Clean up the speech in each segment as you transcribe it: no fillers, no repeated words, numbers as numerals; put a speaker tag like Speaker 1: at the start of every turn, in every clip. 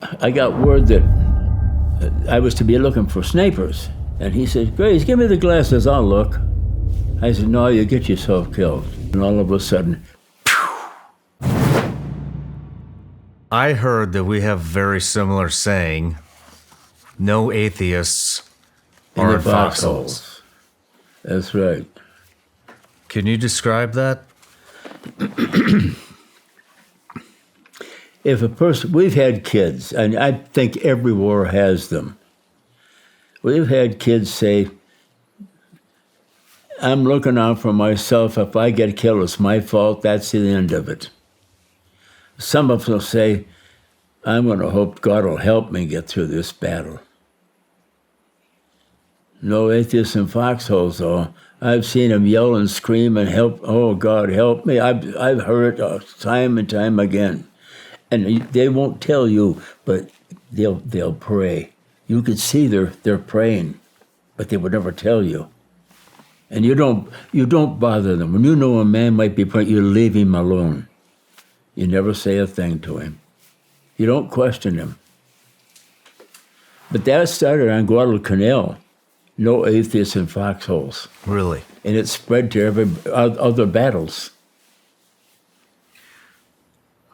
Speaker 1: I got word that I was to be looking for snipers. And he said, Grace, give me the glasses, I'll look. I said, no, you get yourself killed. And all of a sudden,
Speaker 2: I heard that we have a very similar saying, no atheists are in foxholes.
Speaker 1: That's right.
Speaker 2: Can you describe that?
Speaker 1: If a person, we've had kids, and I think every war has them. We've had kids say, I'm looking out for myself. If I get killed, it's my fault. That's the end of it. Some of them will say, I'm going to hope God will help me get through this battle. No atheists in foxholes, though. I've seen them yell and scream and help. Oh, God, help me. I've heard it time and time again. And they won't tell you, but they'll pray. You could see they're praying, but they would never tell you. And you don't bother them. When you know a man might be praying, you leave him alone. You never say a thing to him. You don't question him. But that started on Guadalcanal. No atheists in foxholes.
Speaker 2: Really?
Speaker 1: And it spread to other battles.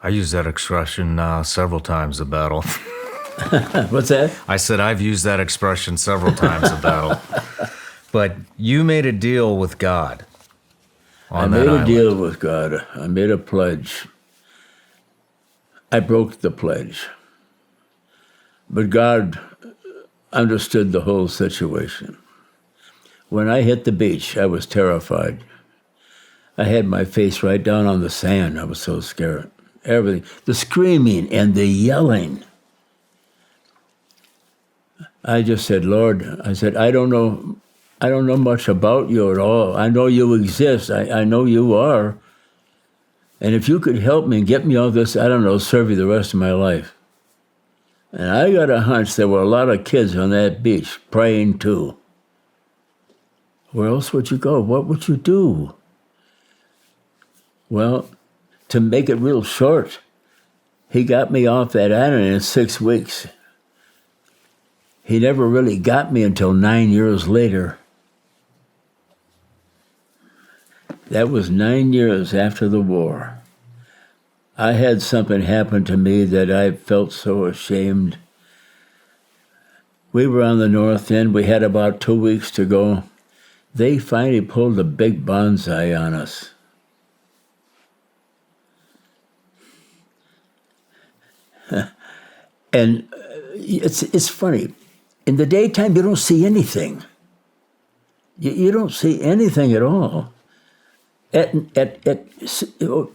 Speaker 2: I used that expression several times in battle.
Speaker 1: What's that?
Speaker 2: I said I've used that expression several times in battle. But you made a deal with God on that island.
Speaker 1: I made a deal with God. I made a pledge. I broke the pledge. But God understood the whole situation. When I hit the beach, I was terrified. I had my face right down on the sand. I was so scared. Everything. The screaming and the yelling. I just said, Lord, I said, I don't know much about you at all. I know you exist. I know you are. And if you could help me and get me all this, I don't know, serve you the rest of my life. And I got a hunch there were a lot of kids on that beach praying too. Where else would you go? What would you do? Well, to make it real short, he got me off that island in 6 weeks. He never really got me until 9 years later. That was 9 years after the war. I had something happen to me that I felt so ashamed. We were on the north end. We had about 2 weeks to go. They finally pulled a big bonsai on us. And it's funny. In the daytime, you don't see anything. You don't see anything at all. At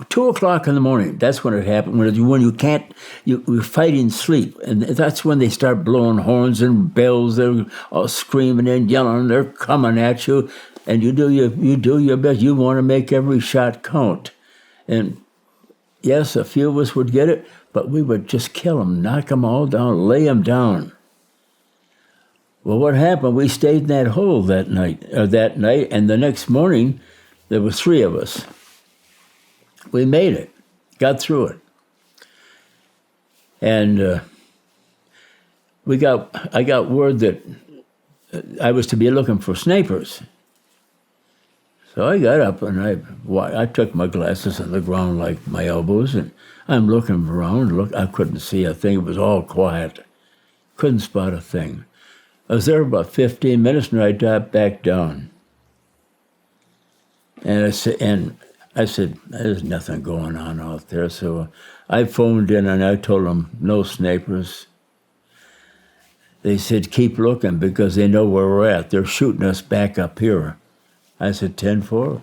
Speaker 1: 2 o'clock in the morning, that's when it happened. When you can't, you're fighting sleep, and that's when they start blowing horns and bells. They're all screaming and yelling. They're coming at you, and you do your best. You want to make every shot count, and yes, a few of us would get it, but we would just kill them, knock them all down, lay them down. Well, what happened? We stayed in that hole that night, and the next morning, there were 3 of us. We made it, got through it. And I got word that I was to be looking for snipers. So I got up and I took my glasses on the ground like my elbows, and I'm looking around. I couldn't see a thing. It was all quiet. Couldn't spot a thing. I was there about 15 minutes, and I dived back down. And I said, there's nothing going on out there. So I phoned in and I told them, no snipers. They said, keep looking because they know where we're at. They're shooting us back up here. I said, 10-4.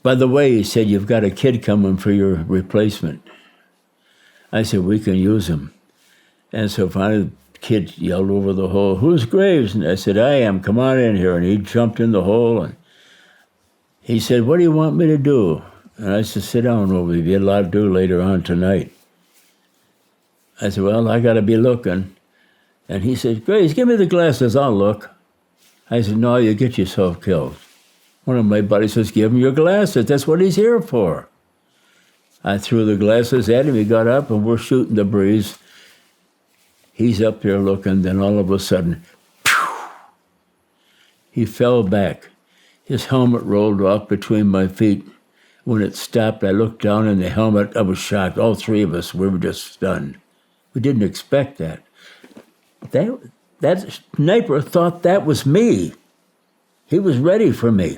Speaker 1: By the way, he said, you've got a kid coming for your replacement. I said, we can use him. And so finally, the kid yelled over the hole, who's Graves? And I said, I am. Come on in here. And he jumped in the hole, and he said, what do you want me to do? And I said, sit down over there. You have a lot to do later on tonight. I said, well, I got to be looking. And he said, Grace, give me the glasses, I'll look. I said, no, you get yourself killed. One of my buddies says, give him your glasses. That's what he's here for. I threw the glasses at him. He got up, and we're shooting the breeze. He's up there looking, then all of a sudden, he fell back. His helmet rolled off between my feet. When it stopped, I looked down in the helmet. I was shocked. All three of us, we were just stunned. We didn't expect that. That sniper thought that was me. He was ready for me.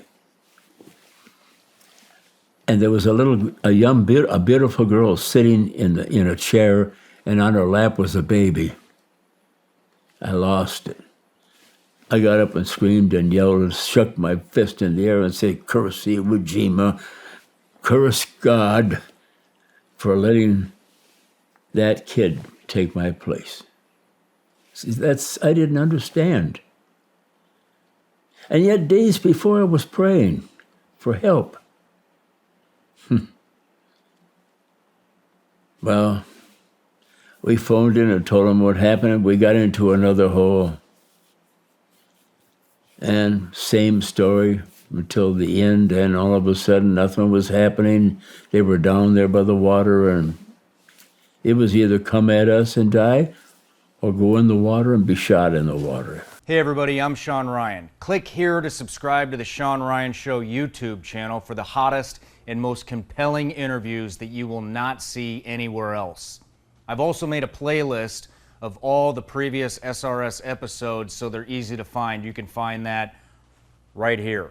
Speaker 1: And there was a beautiful girl sitting in a chair, and on her lap was a baby. I lost it. I got up and screamed and yelled and shook my fist in the air and said, "Curse you, Jima. Curse God for letting that kid take my place." See, I didn't understand. And yet days before I was praying for help. Well, we phoned in and told them what happened. We got into another hole. And same story until the end, and all of a sudden nothing was happening. They were down there by the water, and it was either come at us and die or go in the water and be shot in the water.
Speaker 3: Hey everybody, I'm Shawn Ryan. Click here to subscribe to the Shawn Ryan Show YouTube channel for the hottest and most compelling interviews that you will not see anywhere else. I've also made a playlist of all the previous SRS episodes so they're easy to find. You can find that right here.